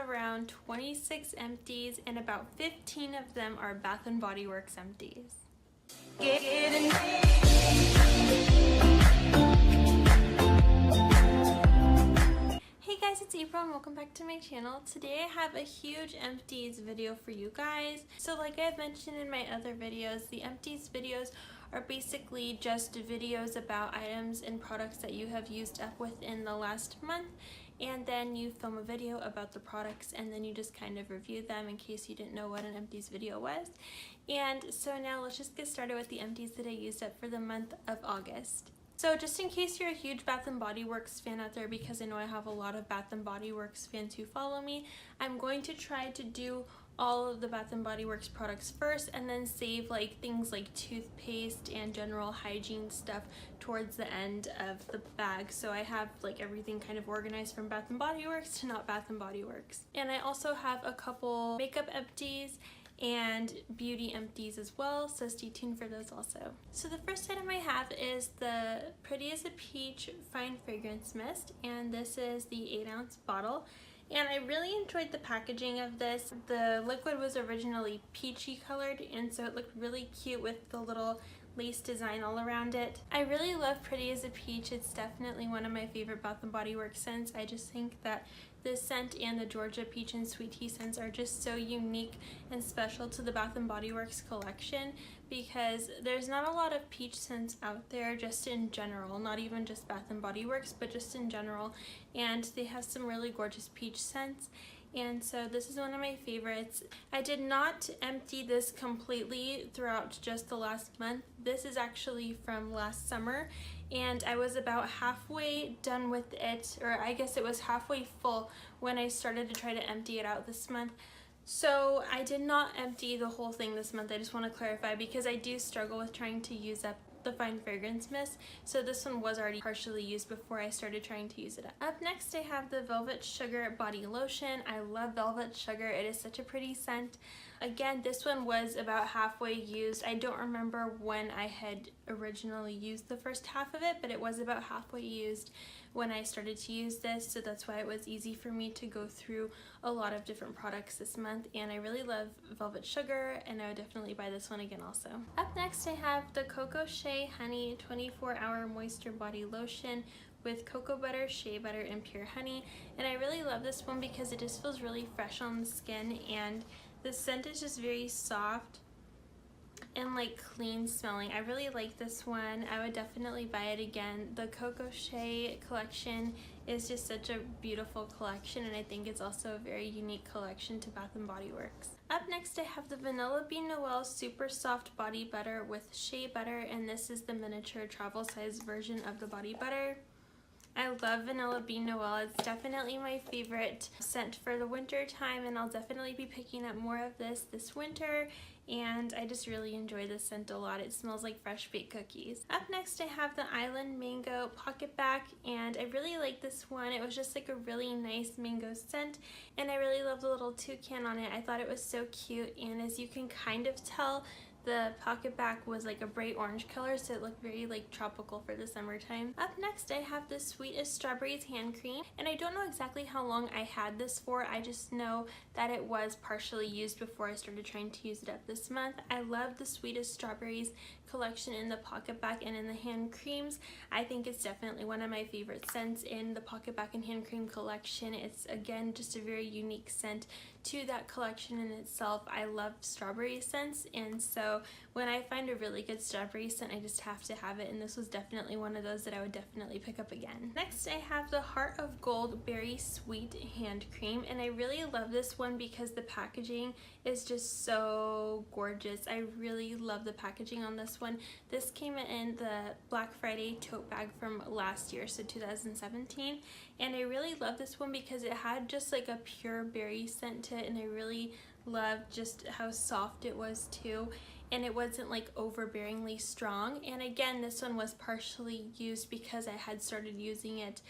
around 26 empties and about 15 of them are Bath & Body Works empties. Hey guys, it's April and welcome back to my channel. Today I have a huge empties video for you guys. So like I've mentioned in my other videos, the empties videos are basically just videos about items and products that you have used up within the last month, and then you film a video about the products and then you just kind of review them in case you didn't know what an empties video was. And so now let's just get started with the empties that I used up for the month of August. So just in case you're a huge Bath & Body Works fan out there, because I know I have a lot of Bath & Body Works fans who follow me, I'm going to try to do all of the Bath & Body Works products first and then save like things like toothpaste and general hygiene stuff towards the end of the bag. So I have like everything kind of organized from Bath & Body Works to not Bath & Body Works. And I also have a couple makeup empties and beauty empties as well, so stay tuned for those also. So the first item I have is the Pretty as a Peach Fine Fragrance Mist, and this is the 8-ounce bottle. And I really enjoyed the packaging of this. The liquid was originally peachy colored, and so it looked really cute with the little lace design all around it. I really love Pretty as a Peach. It's definitely one of my favorite Bath & Body Works scents. I just think that this scent and the Georgia Peach and Sweet Tea scents are just so unique and special to the Bath & Body Works collection, because there's not a lot of peach scents out there just in general, not even just Bath & Body Works, but just in general, and they have some really gorgeous peach scents. And so this is one of my favorites. I did not empty this completely throughout just the last month. This is actually from last summer, and I was about halfway done with it, or I guess it was halfway full when I started to try to empty it out this month. So I did not empty the whole thing this month. I just want to clarify, because I do struggle with trying to use up the Fine Fragrance Mist, so this one was already partially used before I started trying to use it up. Up next I have the Velvet Sugar Body Lotion. I love Velvet Sugar. It is such a pretty scent. Again, this one was about halfway used. I don't remember when I had originally used the first half of it, but it was about halfway used when I started to use this, so that's why it was easy for me to go through a lot of different products this month. And I really love Velvet Sugar, and I would definitely buy this one again also. Up next I have the Cocoa Shea Honey 24-Hour Moisture Body Lotion with cocoa butter, shea butter, and pure honey. And I really love this one because it just feels really fresh on the skin, and the scent is just very soft and like clean smelling. I really like this one. I would definitely buy it again. The Cocoa Shea collection is just such a beautiful collection, and I think it's also a very unique collection to Bath & Body Works. Up next I have the Vanilla Bean Noel Super Soft Body Butter with shea butter, and this is the miniature travel size version of the body butter. I love Vanilla Bean Noel. It's definitely my favorite scent for the winter time, and I'll definitely be picking up more of this winter, and I just really enjoy this scent a lot. It smells like fresh baked cookies. Up next I have the Island Mango Pocket Back, and I really like this one. It was just like a really nice mango scent, and I really love the little toucan on it. I thought it was so cute, and as you can kind of tell, the pocket back was like a bright orange color, so it looked very like tropical for the summertime. Up next I have the Sweet as Strawberries hand cream, and I don't know exactly how long I had this for. I just know that it was partially used before I started trying to use it up this month. I love the Sweet as Strawberries collection in the pocket back and in the hand creams. I think it's definitely one of my favorite scents in the pocket back and hand cream collection. It's again just a very unique scent to that collection in itself. I love strawberry scents, and so when I find a really good strawberry scent, I just have to have it, and this was definitely one of those that I would definitely pick up again. Next I have the Heart of Gold Berry Sweet hand cream, and I really love this one because the packaging is just so gorgeous. I really love the packaging on this one. This came in the Black Friday tote bag from last year, so 2017, and I really love this one because it had just like a pure berry scent to it, and I really loved just how soft it was too, and it wasn't like overbearingly strong. And again, this one was partially used because I had started using it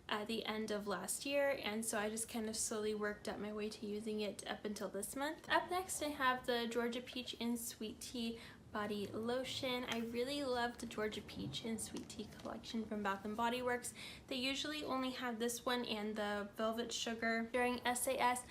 at the end of last year, and so I just kind of slowly worked up my way to using it up until this month. Up next I have the Georgia Peach and Sweet Tea body lotion. I really love the Georgia Peach and Sweet Tea collection from Bath & Body Works. They usually only have this one and the Velvet Sugar during SAS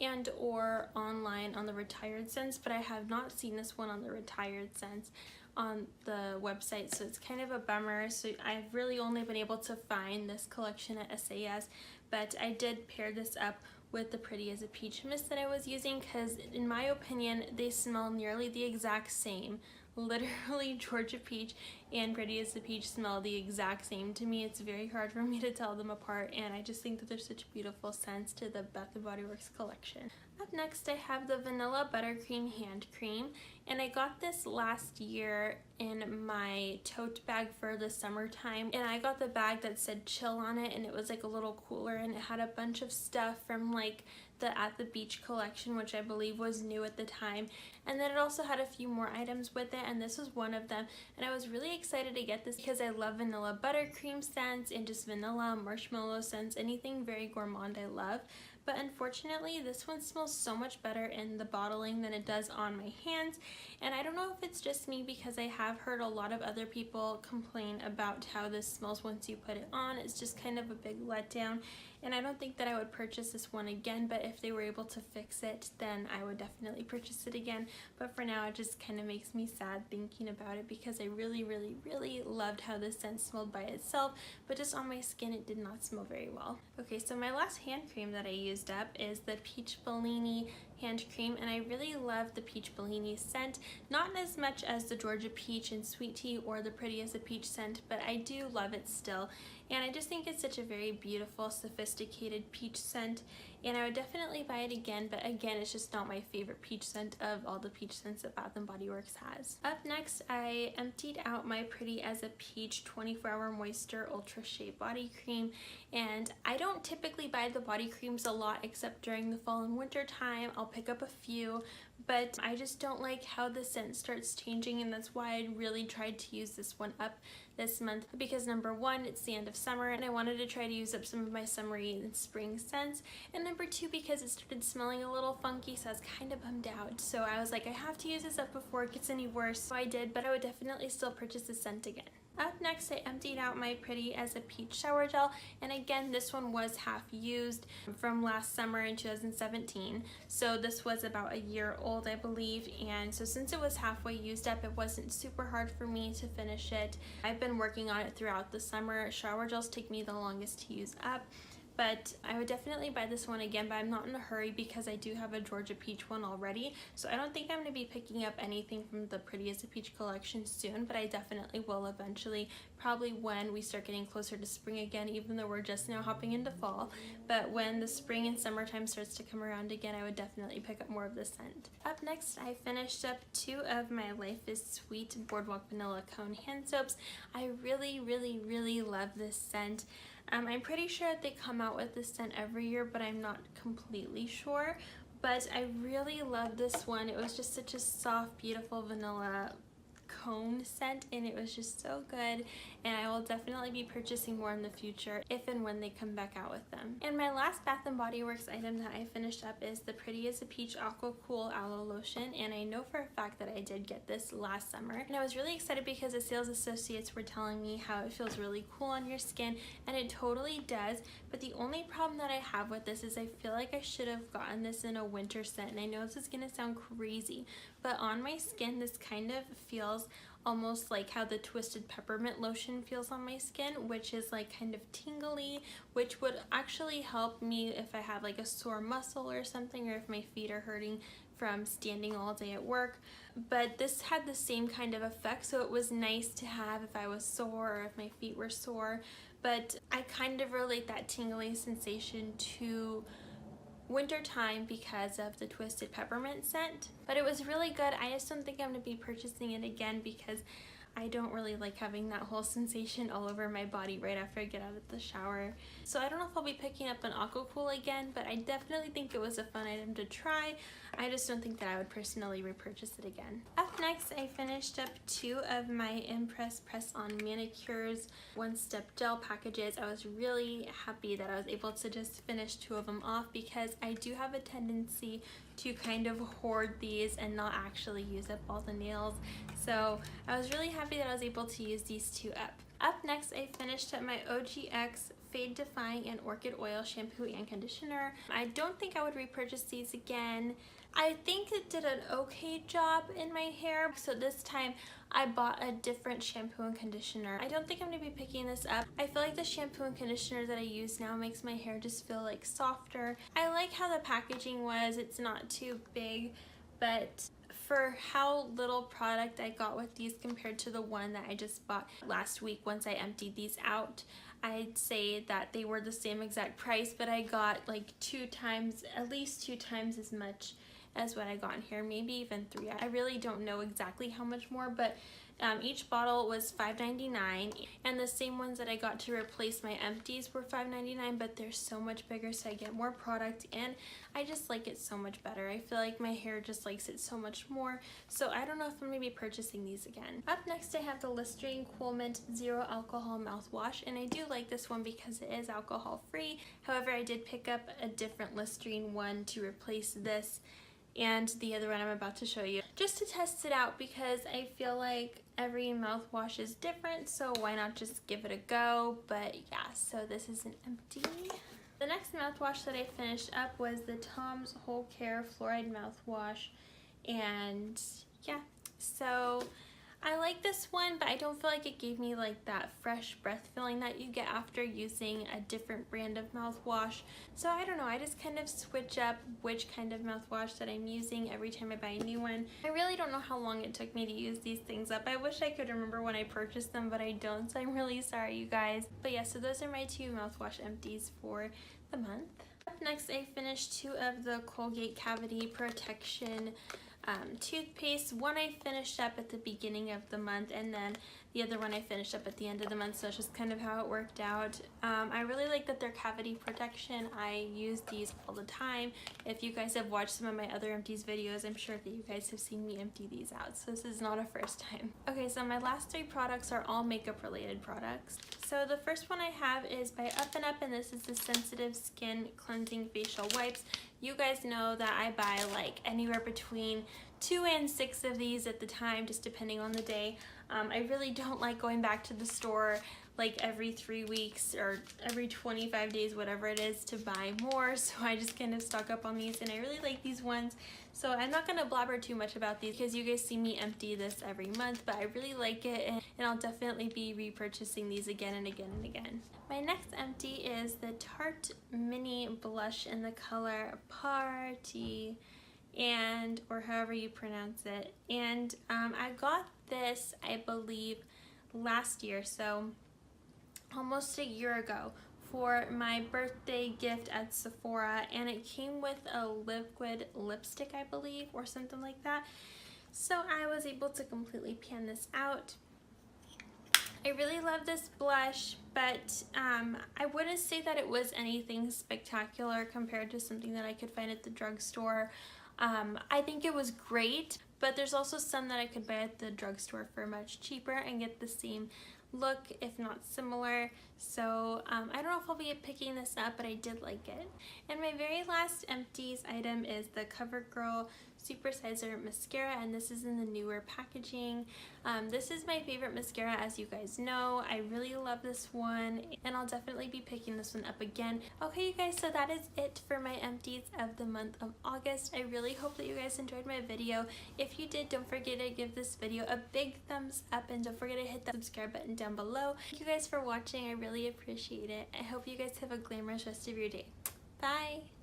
and or online on the Retired Scents, but I have not seen this one on the Retired Scents on the website, so it's kind of a bummer. So I've really only been able to find this collection at SAS, but I did pair this up with the Pretty as a Peach mist that I was using, because in my opinion they smell nearly the exact same. Literally, Georgia Peach and Pretty as a Peach smell the exact same. To me, it's very hard for me to tell them apart, and I just think that there's such beautiful scents to the Bath & Body Works collection. Up next, I have the Vanilla Buttercream Hand Cream, and I got this last year in my tote bag for the summertime, and I got the bag that said chill on it, and it was like a little cooler, and it had a bunch of stuff from like the At the Beach collection, which I believe was new at the time, and then it also had a few more items with it, and this was one of them. And I was really excited to get this because I love vanilla buttercream scents and just vanilla marshmallow scents. Anything very gourmand I love. But unfortunately, this one smells so much better in the bottling than it does on my hands. And I don't know if it's just me, because I have heard a lot of other people complain about how this smells once you put it on. It's just kind of a big letdown. And I don't think that I would purchase this one again, but if they were able to fix it, then I would definitely purchase it again. But for now, it just kind of makes me sad thinking about it, because I really, really, really loved how this scent smelled by itself, but just on my skin, it did not smell very well. Okay, so my last hand cream that I used up is the Peach Bellini hand cream, and I really love the Peach Bellini scent. Not as much as the Georgia Peach and Sweet Tea or the Pretty as a Peach scent, but I do love it still. And I just think it's such a very beautiful, sophisticated peach scent, and I would definitely buy it again, but again, it's just not my favorite peach scent of all the peach scents that Bath & Body Works has. Up next, I emptied out my Pretty as a Peach 24-Hour Moisture Ultra Shea Body Cream, and I don't typically buy the body creams a lot except during the fall and winter time. I'll pick up a few, but I just don't like how the scent starts changing, and that's why I really tried to use this one up this month, because number one, it's the end of summer and I wanted to try to use up some of my summery and spring scents, and number two, because it started smelling a little funky, so I was kind of bummed out. So I was like, I have to use this up before it gets any worse. So I did, but I would definitely still purchase the scent again. Up next, I emptied out my Pretty as a Peach shower gel, and again, this one was half used from last summer in 2017, so this was about a year old, I believe, and so since it was halfway used up, it wasn't super hard for me to finish it. I've been working on it throughout the summer. Shower gels take me the longest to use up, but I would definitely buy this one again, but I'm not in a hurry because I do have a Georgia Peach one already, so I don't think I'm going to be picking up anything from the Pretty as a Peach collection soon, but I definitely will eventually, probably when we start getting closer to spring again, even though we're just now hopping into fall. But when the spring and summertime starts to come around again, I would definitely pick up more of this scent. Up next, I finished up 2 of my Life is Sweet Boardwalk Vanilla Cone hand soaps. I really, really, really love this scent. I'm pretty sure that they come out with this scent every year, but I'm not completely sure. But I really love this one. It was just such a soft, beautiful vanilla cone scent, and it was just so good, and I will definitely be purchasing more in the future if and when they come back out with them. And my last Bath & Body Works item that I finished up is the Pretty as a Peach Aqua Cool Aloe Lotion, and I know for a fact that I did get this last summer, and I was really excited because the sales associates were telling me how it feels really cool on your skin, and it totally does. But the only problem that I have with this is I feel like I should have gotten this in a winter scent, and I know this is gonna sound crazy, but on my skin this kind of feels almost like how the Twisted Peppermint lotion feels on my skin, which is like kind of tingly, which would actually help me if I have like a sore muscle or something, or if my feet are hurting from standing all day at work. But this had the same kind of effect, so it was nice to have if I was sore or if my feet were sore. But I kind of relate that tingly sensation to winter time because of the Twisted Peppermint scent. But it was really good. I just don't think I'm going to be purchasing it again because I don't really like having that whole sensation all over my body right after I get out of the shower. So I don't know if I'll be picking up an Aquacool again, but I definitely think it was a fun item to try. I just don't think that I would personally repurchase it again. Up next, I finished up 2 of my Impress Press-On Manicures one-step gel packages. I was really happy that I was able to just finish 2 of them off because I do have a tendency to kind of hoard these and not actually use up all the nails. So I was really happy that I was able to use these 2 up. Up next, I finished up my OGX Fade Defying and Orchid Oil Shampoo and Conditioner. I don't think I would repurchase these again. I think it did an okay job in my hair, so this time I bought a different shampoo and conditioner. I don't think I'm going to be picking this up. I feel like the shampoo and conditioner that I use now makes my hair just feel like softer. I like how the packaging was. It's not too big, but for how little product I got with these compared to the one that I just bought last week once I emptied these out, I'd say that they were the same exact price, but I got like at least 2 times as much as what I got in here, maybe even 3. I really don't know exactly how much more, but each bottle was $5.99, and the same ones that I got to replace my empties were $5.99, but they're so much bigger, so I get more product and I just like it so much better. I feel like my hair just likes it so much more, so I don't know if I'm going to be purchasing these again. Up next, I have the Listerine Cool Mint Zero Alcohol Mouthwash, and I do like this one because it is alcohol free. However, I did pick up a different Listerine one to replace this and the other one I'm about to show you, just to test it out because I feel like every mouthwash is different, so why not just give it a go. But yeah, so this is an empty. The next mouthwash that I finished up was the Tom's Whole Care Fluoride Mouthwash, and yeah, so I like this one, but I don't feel like it gave me like that fresh breath feeling that you get after using a different brand of mouthwash. So I don't know, I just kind of switch up which kind of mouthwash that I'm using every time I buy a new one. I really don't know how long it took me to use these things up. I wish I could remember when I purchased them, but I don't, so I'm really sorry, you guys. But yeah, so those are my 2 mouthwash empties for the month. Up next, I finished 2 of the Colgate Cavity Protection toothpaste. One I finished up at the beginning of the month, and then the other one I finished up at the end of the month, so it's just kind of how it worked out. I really like that they're cavity protection. I use these all the time. If you guys have watched some of my other empties videos, I'm sure that you guys have seen me empty these out, so this is not a first time. Okay, so my last 3 products are all makeup related products. So the first one I have is by Up & Up, and this is the Sensitive Skin Cleansing Facial Wipes. You guys know that I buy like anywhere between 2 and 6 of these at the time, just depending on the day. I really don't like going back to the store like every 3 weeks or every 25 days, whatever it is, to buy more, so I just kind of stock up on these, and I really like these ones. So I'm not going to blabber too much about these because you guys see me empty this every month, but I really like it, and I'll definitely be repurchasing these again and again and again. My next empty is the Tarte Mini Blush in the color Party, or however you pronounce it, and I got this, I believe, last year, so almost a year ago, for my birthday gift at Sephora, and it came with a liquid lipstick, I believe, or something like that. So I was able to completely pan this out. I really love this blush, but I wouldn't say that it was anything spectacular compared to something that I could find at the drugstore. I think it was great, but there's also some that I could buy at the drugstore for much cheaper and get the same look, if not similar. So I don't know if I'll be picking this up, but I did like it. And my very last empties item is the Covergirl Supersizer Mascara, and this is in the newer packaging. This is my favorite mascara, as you guys know. I really love this one, and I'll definitely be picking this one up again. Okay, you guys, so that is it for my empties of the month of August. I really hope that you guys enjoyed my video. If you did, don't forget to give this video a big thumbs up, and don't forget to hit that subscribe button down below. Thank you guys for watching. I really appreciate it. I hope you guys have a glamorous rest of your day. Bye!